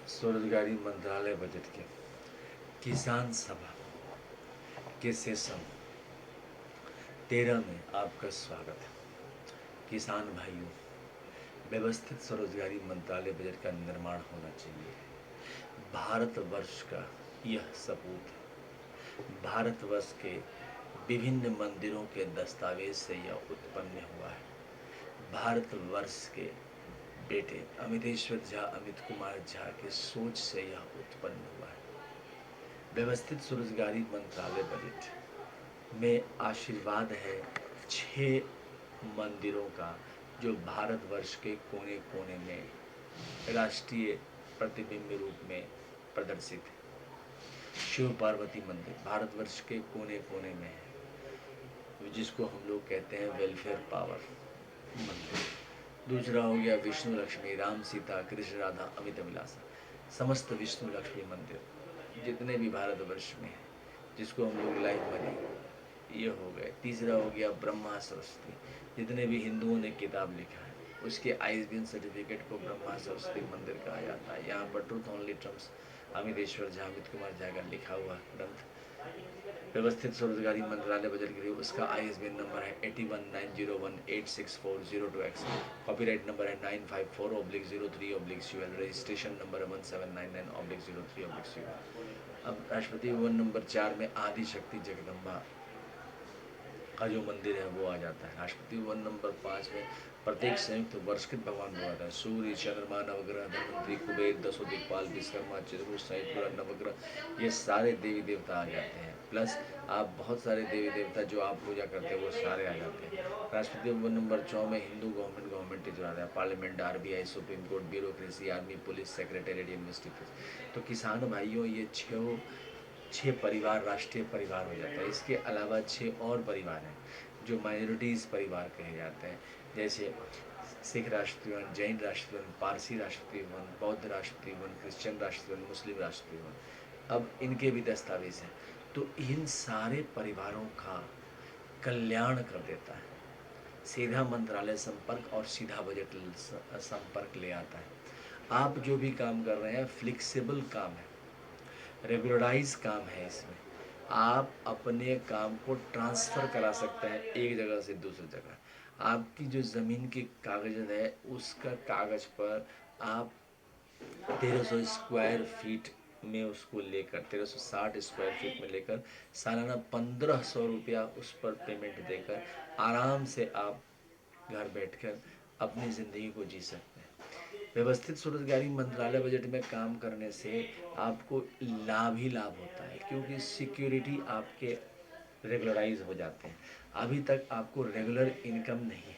स्वरोजगारी मंत्रालय बजट के किसान सभा के सेशन 13 में आपका स्वागत है। किसान भाइयों, व्यवस्थित स्वरोजगारी मंत्रालय बजट का निर्माण होना चाहिए। भारतवर्ष का यह सपूत है। भारतवर्ष के विभिन्न मंदिरों के दस्तावेज से यह उत्पन्न हुआ है। भारतवर्ष के बेटे अमितेश्वर झा, अमित कुमार झा के सोच से यह उत्पन्न हुआ है। व्यवस्थित स्वरोजगारी मंत्रालय बजट में आशीर्वाद है 6 मंदिरों का, जो भारतवर्ष के कोने कोने में राष्ट्रीय प्रतिबिंब रूप में प्रदर्शित है। शिव पार्वती मंदिर भारतवर्ष के कोने कोने में है, जिसको हम लोग कहते हैं वेलफेयर पावर मंदिर। दूसरा हो गया विष्णु लक्ष्मी, राम सीता कृष्ण राधा अमित अभिलाषा, समस्त विष्णु लक्ष्मी मंदिर जितने भी भारतवर्ष में है, जिसको हम लोग लाइव मनी, ये हो गए। तीसरा हो गया ब्रह्मा सरस्वती, जितने भी हिंदुओं ने किताब लिखा है उसके ISBN सर्टिफिकेट को ब्रह्मा सरस्वती मंदिर कहा जाता है। यहाँ पर truth only trumps Amiteshwar Jha, Amit Kumar Jha का लिखा हुआ ग्रंथ व्यवस्थित स्वरोजगारी मंत्रालय बजट के लिए उसका ISBN नंबर है 8190186402X। कॉपीराइट नंबर है 954/03/UL। रजिस्ट्रेशन नंबर है 1799/03/UL। अब राष्ट्रपति भवन नंबर 4 में आदि शक्ति जगदम्बा का जो मंदिर है वो आ जाता है। राष्ट्रपति भवन नंबर 5 में प्रत्येक संयुक्त वर्षकृत भगवान को आता है। सूर्य, चंद्रमा, नवग्रह, धनवंतरी, कुबेर, दसों दिक्पाल, विश्वकर्मा, चतुर्भुज सहित पूरा नवग्रह, ये सारे देवी देवता आ जाते हैं। प्लस आप बहुत सारे देवी देवता जो आप पूजा करते हैं वो सारे आ जाते हैं। राष्ट्रपति भवन नंबर 4 में हिंदू गवर्नमेंट चलाता है। Parliament, RBI, supreme court, bureaucracy, army, police, secretariat, university. तो किसान भाइयों, ये 6 परिवार राष्ट्रीय परिवार हो जाता है। इसके अलावा 6 और परिवार हैं जो माइनॉरिटीज़ परिवार कहे जाते हैं, जैसे सिख राष्ट्रपति भवन, जैन राष्ट्रपति भवन, पारसी राष्ट्रपति भवन, बौद्ध राष्ट्रपति भवन, क्रिश्चियन राष्ट्रपति भवन, मुस्लिम राष्ट्रपति भवन। अब इनके भी दस्तावेज हैं। तो इन सारे परिवारों का कल्याण कर देता है सीधा मंत्रालय संपर्क, और सीधा बजट संपर्क ले आता है। आप जो भी काम कर रहे हैं फ्लेक्सिबल काम है, रेगुलराइज काम है। इसमें आप अपने काम को ट्रांसफ़र करा सकते हैं एक जगह से दूसरी जगह। आपकी जो ज़मीन की कागज़ है उसका कागज़ पर आप 1300 स्क्वायर फीट में उसको लेकर 1360 स्क्वायर फीट में लेकर सालाना 1500 रुपया उस पर पेमेंट देकर आराम से आप घर बैठकर अपनी ज़िंदगी को जी सकते हैं। व्यवस्थित स्वरोजगारी मंत्रालय बजट में काम करने से आपको लाभ ही लाभ होता है, क्योंकि सिक्योरिटी आपके रेगुलराइज हो जाते हैं। अभी तक आपको रेगुलर इनकम नहीं है।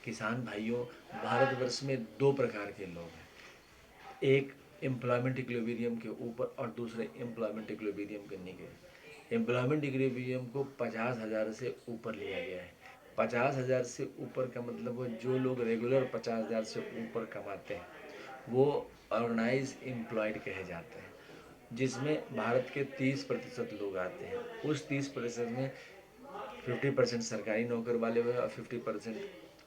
किसान भाइयों, भारतवर्ष में 2 प्रकार के लोग हैं, एक एम्प्लॉयमेंट इक्विलिब्रियम के ऊपर और दूसरे एम्प्लॉयमेंट इक्विलिब्रियम के नीचे। एम्प्लॉयमेंट इक्विलिब्रियम को 50,000 से ऊपर लिया गया है। 50,000 से ऊपर का मतलब है जो लोग रेगुलर 50,000 से ऊपर कमाते हैं वो ऑर्गेनाइज एम्प्लॉयड कहे जाते हैं, जिसमें भारत के 30% लोग आते हैं। उस 30% में 50% सरकारी नौकर वाले हुए और 50%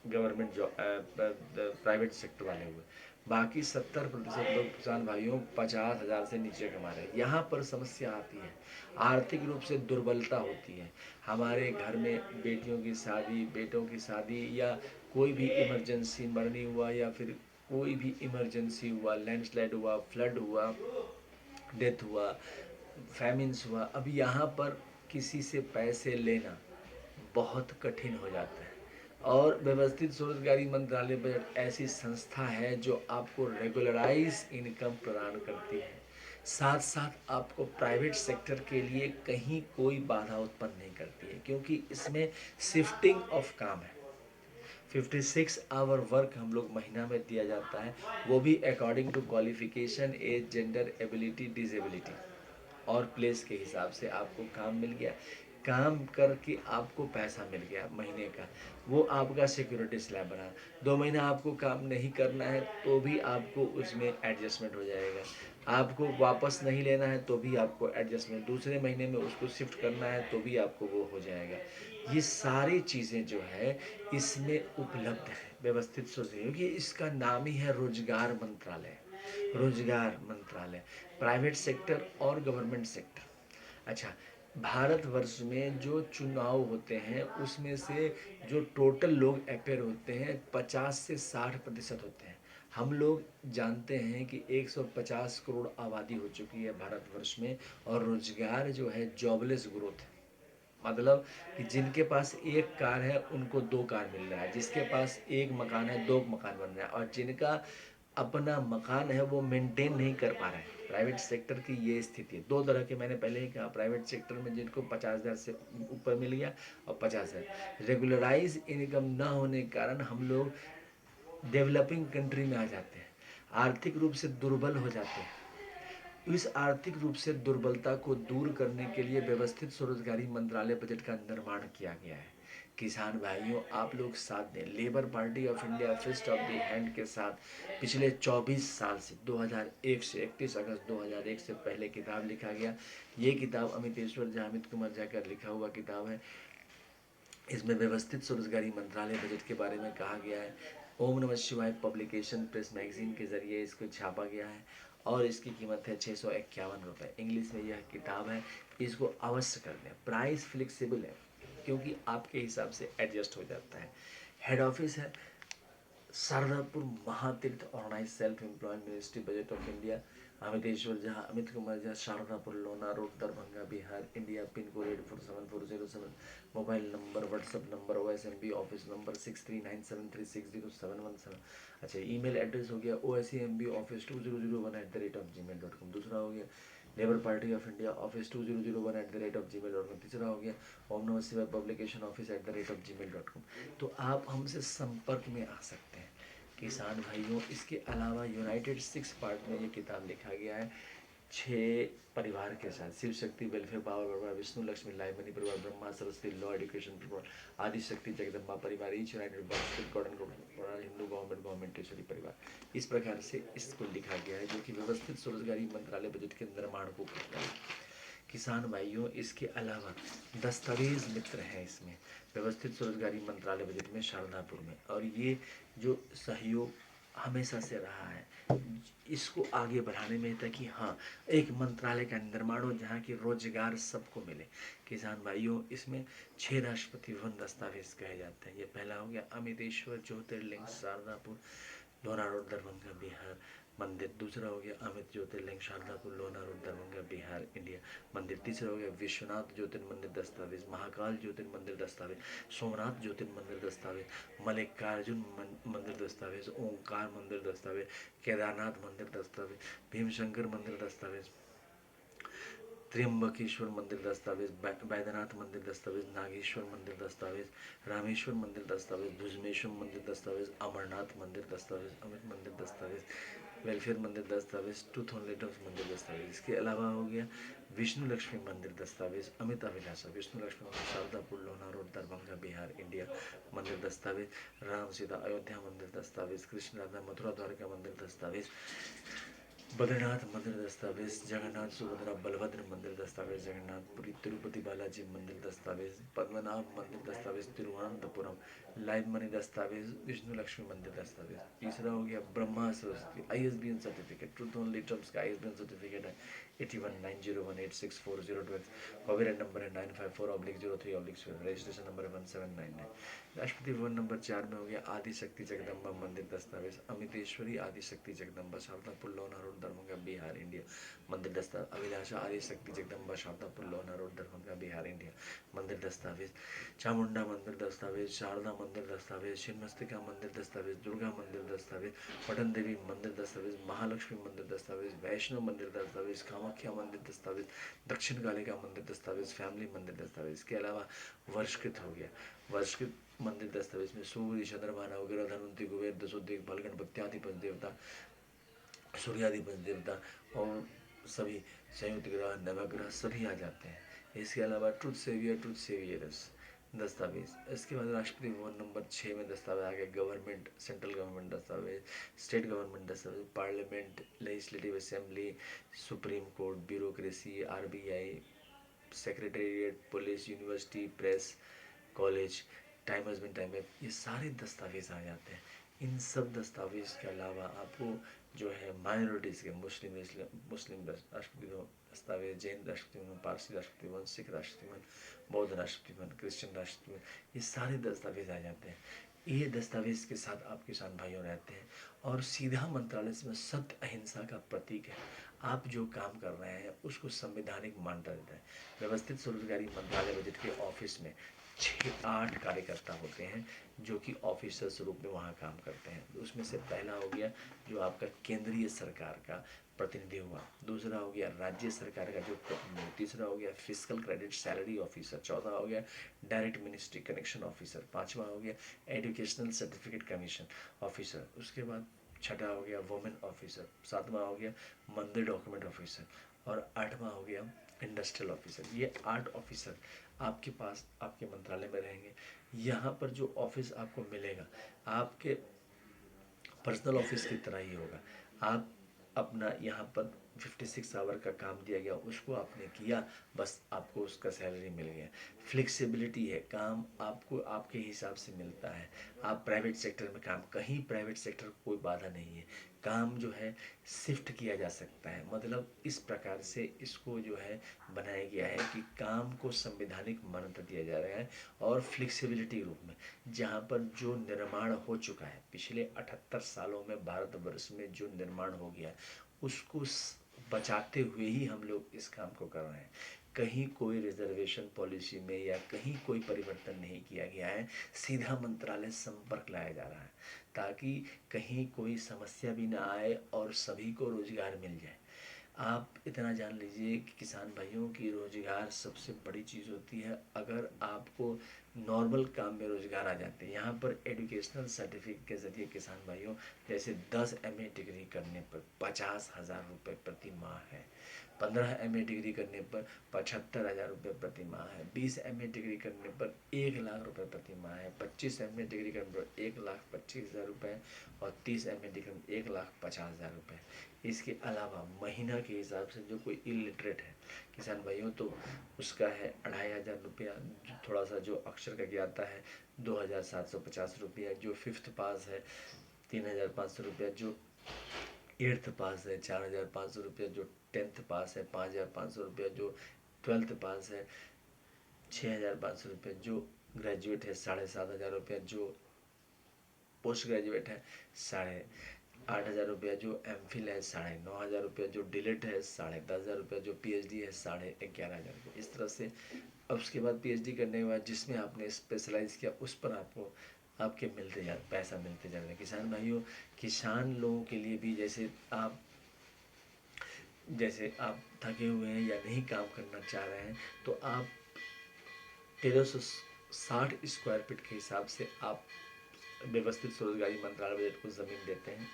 गवर्नमेंट जॉब प्राइवेट सेक्टर वाले हुए। बाकी 70% लोग किसान भाइयों 50,000 से नीचे कमा रहे हैं। यहाँ पर समस्या आती है, आर्थिक रूप से दुर्बलता होती है। हमारे घर में बेटियों की शादी, बेटों की शादी, या कोई भी इमरजेंसी, मरनी हुआ, या फिर कोई भी इमरजेंसी हुआ, लैंडस्लाइड हुआ, फ्लड हुआ, डेथ हुआ, फैमिन्स हुआ, अब यहाँ पर किसी से पैसे लेना बहुत कठिन हो जाता है। और व्यवस्थित स्वरोजगारी मंत्रालय बजट ऐसी संस्था है जो आपको रेगुलराइज इनकम प्रदान करती है, साथ साथ आपको प्राइवेट सेक्टर के लिए कहीं कोई बाधा उत्पन्न नहीं करती है, क्योंकि इसमें शिफ्टिंग ऑफ काम है। 56 आवर वर्क हम लोग महीना में दिया जाता है, वो भी according to qualification, age, gender, ability, disability और प्लेस के हिसाब से आपको काम मिल गया। काम करके आपको पैसा मिल गया महीने का, वो आपका सिक्योरिटी स्लैब बना। 2 महीना आपको काम नहीं करना है तो भी आपको उसमें एडजस्टमेंट हो जाएगा। आपको वापस नहीं लेना है तो भी आपको एडजस्टमेंट, दूसरे महीने में उसको शिफ्ट करना है तो भी आपको वो हो जाएगा। ये सारी चीज़ें जो है इसमें उपलब्ध है व्यवस्थित सोचिए, क्योंकि इसका नाम ही है रोजगार मंत्रालय। रोजगार मंत्रालय, प्राइवेट सेक्टर और गवर्नमेंट सेक्टर। अच्छा, भारतवर्ष में जो चुनाव होते हैं उसमें से जो टोटल लोग अपेयर होते हैं 50 से 60% होते हैं। हम लोग जानते हैं कि 150 करोड़ आबादी हो चुकी है भारतवर्ष में, और रोजगार जो है जॉबलेस ग्रोथ है। मतलब कि जिनके पास एक कार है उनको 2 कार मिल रहा है, जिसके पास एक मकान है 2 मकान बन रहा है, और जिनका अपना मकान है वो मेंटेन नहीं कर पा रहे हैं। प्राइवेट सेक्टर की ये स्थिति है। 2 तरह के मैंने पहले ही कहा, प्राइवेट सेक्टर में जिनको 50,000 से ऊपर मिल गया, और 50,000 रेगुलराइज इनकम ना होने के कारण हम लोग डेवलपिंग कंट्री में आ जाते हैं, आर्थिक रूप से दुर्बल हो जाते हैं। इस आर्थिक रूप से दुर्बलता को दूर करने के लिए व्यवस्थित स्वरोजगारी मंत्रालय बजट का निर्माण किया गया है। किसान भाइयों, आप लोग साथ दें। Labour Party of India fist of the hand के साथ पिछले 24 साल से 2001 से 31 अगस्त 2001 से पहले किताब लिखा गया। ये किताब अमितेश्वर झा, अमित कुमार झा का लिखा हुआ किताब है। इसमें व्यवस्थित स्वरोजगारी मंत्रालय बजट के बारे में कहा गया है। ओम नमः शिवाय पब्लिकेशन प्रेस मैगजीन के जरिए इसको छापा गया है, और इसकी कीमत है 651 रुपये। इंग्लिश में यह किताब है, इसको अवश्य कर लें। प्राइस फ्लेक्सिबल है क्योंकि आपके हिसाब से एडजस्ट हो जाता है। हेड ऑफिस है Sharadapur Mahatirth organise self employ ministry budget of India, Amiteshwar Jha, Amit Kumar Jha, Sharadapur Lona road, Darbhanga, Bihar, India. Pin code 847407। Mobile number, WhatsApp number, OSMB office number 6397360717। अच्छा, ईमेल एड्रेस हो गया OSCMBoffice2001@gmail.com। दूसरा हो गया labour Party of India office 2001@gmail.com। तीसरा हो गया ओम नमः शिवाय पब्लिकेशन ऑफिस @gmail.com। तो आप हमसे संपर्क में आ सकते हैं किसान भाइयों। इसके अलावा यूनाइटेड 6 पार्ट में ये किताब लिखा गया है। 6 परिवार के साथ, शिव शक्ति वेलफेयर पावर परिवार, विष्णु लक्ष्मी लाइमनी परिवार, ब्रह्मा सरस्वती लॉ एजुकेशन परिवार, आदि शक्ति जगदम्बा परिवार, ईच यूनाइटेड गॉर्डन परिवार, हिंदू गवर्नमेंट ईश्वरी परिवार। इस प्रकार से इसको लिखा गया है, जो कि व्यवस्थित स्वरोजगारी मंत्रालय बजट के निर्माण को करता है। किसान भाइयों, इसके अलावा दस्तावेज मित्र हैं इसमें व्यवस्थित स्वरोजगारी मंत्रालय बजट में शारदापुर में, और ये जो सहयोग हमेशा से रहा है इसको आगे बढ़ाने में, ताकि हाँ एक मंत्रालय का निर्माण हो जहाँ की रोजगार सबको मिले। किसान भाइयों, इसमें 6 राष्ट्रपति भवन दस्तावेज कहे जाते हैं। ये पहला हो गया अमितेश्वर ज्योतिर्लिंग शारदापुर लोना रोड दरभंगा बिहार मंदिर। दूसरा हो गया अमित ज्योतिर्लिंग शारदापुर लोना रोड दरभंगा बिहार इंडिया मंदिर। तीसरा हो गया विश्वनाथ ज्योतिर्मंदिर दस्तावेज, महाकाल ज्योतिर्मंदिर दस्तावेज, सोमनाथ ज्योतिर्मंदिर दस्तावेज, मल्लिकार्जुन मंदिर दस्तावेज, ओंकार मंदिर दस्तावेज, केदारनाथ मंदिर दस्तावेज, भीमशंकर मंदिर दस्तावेज, त्र्यंबकेश्वर मंदिर दस्तावेज, बैद्यनाथ मंदिर दस्तावेज, नागेश्वर मंदिर दस्तावेज, रामेश्वर मंदिर दस्तावेज, भुजनेश्वर मंदिर दस्तावेज, अमरनाथ मंदिर दस्तावेज, अमित मंदिर दस्तावेज, वेलफेयर मंदिर दस्तावेज, टूथ ऑन लेटर्स मंदिर दस्तावेज। इसके अलावा हो गया विष्णु लक्ष्मी मंदिर दस्तावेज, अमित अभिलाषा विष्णु लक्ष्मी मंदिर शारदापुर लोना रोड दरभंगा बिहार इंडिया मंदिर दस्तावेज, राम सीता अयोध्या मंदिर दस्तावेज, कृष्ण राधा मथुरा द्वारका मंदिर दस्तावेज, बद्रीनाथ मंदिर दस्तावेज, जगन्नाथ सुभद्रा बलभद्र मंदिर दस्तावेज, जगन्नाथपुरी तिरुपति बालाजी मंदिर दस्तावेज, पद्मनाभ मंदिर दस्तावेज, तिरुवनंतपुरम लाइव मनी दस्तावेज, विष्णु लक्ष्मी मंदिर दस्तावेज। तीसरा हो गया Brahma Saraswati ISBN certificate, truth only terms का ISBN सर्टिफिकेट है 8190186402। कॉपीराइट नंबर है 954/03/12, रजिस्ट्रेशन नंबर है 1799। राष्ट्रपति भवन नंबर 4 में हो गया आदि शक्ति जगदम्बा मंदिर दस्तावेज, अमितेश्वरी आदि शक्ति जगदम्बा शारदापुर लोना रोड दरभंगा बिहार इंडिया मंदिर दस्तावेज, अभिलाषा आदि शक्ति जगदम्बा शारदापुर लोना रोड दरभंगा बिहार इंडिया मंदिर दस्तावेज, चामुंडा मंदिर दस्तावेज, शारदा मंदिर दस्तावेज, छिन्नमस्तिका मंदिर दस्तावेज, दुर्गा मंदिर दस्तावेज, पटन देवी मंदिर दस्तावेज, महालक्ष्मी मंदिर दस्तावेज, वैष्णव मंदिर दस्तावेज, कामाख्या मंदिर दस्तावेज, दक्षिण कालिका मंदिर दस्तावेज, फैमिली मंदिर दस्तावेज। इसके अलावा वर्षकृत हो गया, वर्षकृत मंदिर दस्तावेज में सूर्य चंद्रमा नवग्रह धनवंतरी कुबेर दशोद्योग बल गणपति आदि पंच देवता, सूर्यादि पंच देवता और सभी संयुक्त ग्रह नवग्रह सभी आ जाते हैं। इसके अलावा ट्रुथ सेवियर्स दस्तावेज। इसके बाद राष्ट्रपति भवन नंबर 6 में दस्तावेज आ गया गवर्नमेंट, सेंट्रल गवर्नमेंट दस्तावेज, स्टेट गवर्नमेंट दस्तावेज, parliament, legislative assembly, supreme court, bureaucracy, RBI, secretariat, police, university, press, college, time husband time, ये सारे दस्तावेज आ जाते हैं। इन सब दस्तावेज के अलावा आपको जो है माइनॉरिटीज़ के मुस्लिम मुस्लिम राष्ट्रपति भवन दस्तावेज, जैन राष्ट्रपति भवन, पारसी राष्ट्रपति भवन, सिख राष्ट्रपति भवन, बौद्ध राष्ट्रपति भवन, क्रिश्चियन राष्ट्रपति भवन, ये सारे दस्तावेज आ जाते हैं। ये दस्तावेज के साथ आप किसान भाइयों रहते हैं और सीधा मंत्रालय से सत्य अहिंसा का प्रतीक है। आप जो काम कर रहे हैं उसको संवैधानिक मान्यता देता है। व्यवस्थित स्वरोजगारी मंत्रालय बजट के ऑफिस में 6-8 कार्यकर्ता होते हैं जो कि ऑफिसर्स रूप में वहाँ काम करते हैं। उसमें से पहला हो गया जो आपका केंद्रीय सरकार का प्रतिनिधि हुआ, दूसरा हो गया राज्य सरकार का जो प्रतिनिधि, तीसरा हो गया फिजिकल क्रेडिट सैलरी ऑफिसर, चौथा हो गया डायरेक्ट मिनिस्ट्री कनेक्शन ऑफिसर, पांचवा हो गया एजुकेशनल सर्टिफिकेट कमीशन ऑफिसर, उसके बाद छठा हो गया वुमेन ऑफिसर, सातवां हो गया मंदिर डॉक्यूमेंट ऑफिसर और आठवां हो गया इंडस्ट्रियल ऑफिसर। ये 8 ऑफिसर आपके पास आपके मंत्रालय में रहेंगे। यहाँ पर जो ऑफिस आपको मिलेगा आपके पर्सनल ऑफिस की तरह ही होगा। आप अपना यहाँ पर 56 आवर का काम दिया गया उसको आपने किया, बस आपको उसका सैलरी मिल गया। फ्लेक्सिबिलिटी है, काम आपको आपके हिसाब से मिलता है। आप प्राइवेट सेक्टर में काम, कहीं प्राइवेट सेक्टर कोई बाधा नहीं है, काम जो है शिफ्ट किया जा सकता है। मतलब इस प्रकार से इसको जो है बनाया गया है कि काम को संवैधानिक मान्यता दिया जा रहा है और फ्लेक्सिबिलिटी रूप में। जहाँ पर जो निर्माण हो चुका है पिछले 78 सालों में भारतवर्ष में जो निर्माण हो गया उसको बचाते हुए ही हम लोग इस काम को कर रहे हैं। कहीं कोई रिजर्वेशन पॉलिसी में या कहीं कोई परिवर्तन नहीं किया गया है, सीधा मंत्रालय संपर्क लाया जा रहा है ताकि कहीं कोई समस्या भी ना आए और सभी को रोजगार मिल जाए। आप इतना जान लीजिए कि किसान भाइयों की रोजगार सबसे बड़ी चीज़ होती है। अगर आपको नॉर्मल काम में रोजगार आ जाते हैं, यहाँ पर एजुकेशनल सर्टिफिकेट के ज़रिए किसान भाइयों जैसे 10 MA डिग्री करने पर 50,000 रुपये प्रति माह है, 15 MA डिग्री करने पर 75,000 रुपये प्रति माह है, 20 MA डिग्री करने पर 1,00,000 रुपये प्रति माह है, 25 MA डिग्री करने पर 1,25,000 रुपये और 30 MA डिग्री में 1,50,000 रुपये। इसके अलावा महीना के हिसाब से जो कोई इलिटरेट है किसान भाइयों तो उसका है 2,500 रुपया, थोड़ा सा जो अक्षर का ज्ञाता है 2,750 रुपया, जो 5th पास है 3,500 रुपया, जो 8th पास है 4,500 रुपया, जो 10th पास है 5,500 रुपया, जो 12th पास है 6,500 रुपये, जो ग्रेजुएट है 7,500 रुपया, जो पोस्ट ग्रेजुएट है 8,500 रुपया, जो MPhil है 9,500 रुपया, जो डिलेट है 10,500 रुपया, जो PhD है 11,500 रुपया। इस तरह से अब उसके बाद PhD करने के बाद जिसमें आपने स्पेशलाइज किया उस पर आपको आपके मिलते जा पैसा मिलते जा रहे हैं। किसान भाइयों, किसान लोगों के लिए भी जैसे आप थके हुए हैं या नहीं काम करना चाह रहे हैं तो आप 1360 स्क्वायर फीट के हिसाब से आप व्यवस्थित स्वरोजगारी मंत्रालय बजट को ज़मीन देते हैं,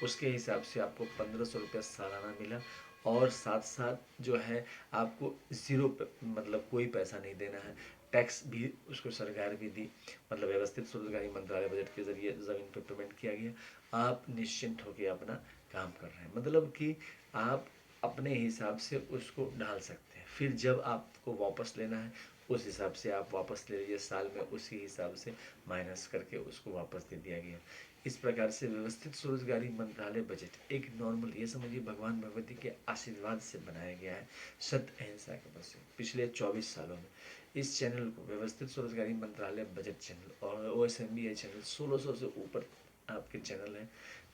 उसके हिसाब से आपको 1,500 रुपया सालाना मिला और साथ साथ जो है आपको ज़ीरो मतलब कोई पैसा नहीं देना है। टैक्स भी उसको सरकार भी दी, मतलब व्यवस्थित स्वरोजगारी मंत्रालय बजट के ज़रिए ज़मीन पर पेमेंट किया गया। आप निश्चिंत होकर अपना काम कर रहे हैं, मतलब कि आप अपने हिसाब से उसको ढाल सकते हैं। फिर जब आपको वापस लेना है उस हिसाब से आप वापस ले लीजिए, साल में उसी हिसाब से माइनस करके उसको वापस दे दिया गया। इस प्रकार से व्यवस्थित स्वरोजगारी मंत्रालय बजट एक नॉर्मल, ये समझिए भगवान भगवती के आशीर्वाद से बनाया गया है, सत्य अहिंसा के बल से। पिछले 24 सालों में इस चैनल को व्यवस्थित स्वरोजगारी मंत्रालय बजट चैनल और OSMBI चैनल 1600 से ऊपर आपके चैनल हैं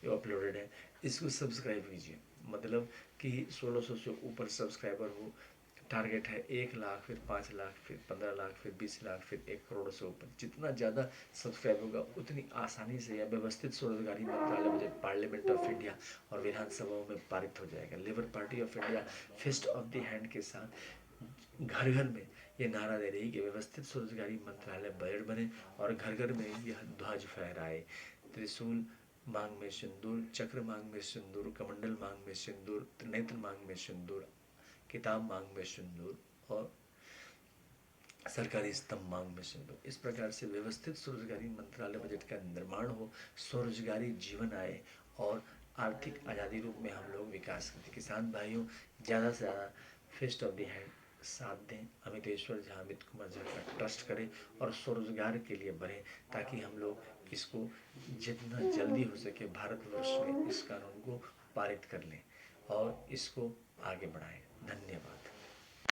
जो अपलोडेड है, इसको सब्सक्राइब कीजिए। मतलब कि 1600 से ऊपर सब्सक्राइबर हो, टारगेट है 1 लाख, फिर 5 लाख, फिर 15 लाख, फिर 20 लाख, फिर 1 करोड़ से ऊपर। जितना ज़्यादा सब्सक्राइब होगा उतनी आसानी से यह व्यवस्थित स्वरोजगारी मंत्रालय बजट पार्लियामेंट ऑफ इंडिया और विधानसभाओं में पारित हो जाएगा। Labour Party of India fist of the hand के साथ घर घर में ये नारा दे रही है कि व्यवस्थित स्वरोजगारी मंत्रालय बजट बने और घर घर में यह ध्वज फहराए। त्रिशूल मांग में सिंदूर, चक्र मांग में सिंदूर, कमंडल मांग में सिंदूर, त्रिनेत्र मांग में सिंदूर, किताब मांग में सिंदूर और सरकारी स्तंभ मांग में सिंदूर। इस प्रकार से व्यवस्थित स्वरोजगारी मंत्रालय बजट का निर्माण हो, स्वरोजगारी जीवन आए और आर्थिक आज़ादी रूप में हम लोग विकास करते। किसान भाइयों, ज़्यादा से ज़्यादा फिस्ट ऑफ द हैंड साथ दें, अमितेश्वर झा, अमित कुमार झा का ट्रस्ट करें और स्वरोजगार के लिए बढ़ें ताकि हम लोग इसको जितना जल्दी हो सके भारतवर्ष में इस कानून को पारित कर लें और इसको आगे बढ़ाएं। धन्यवाद।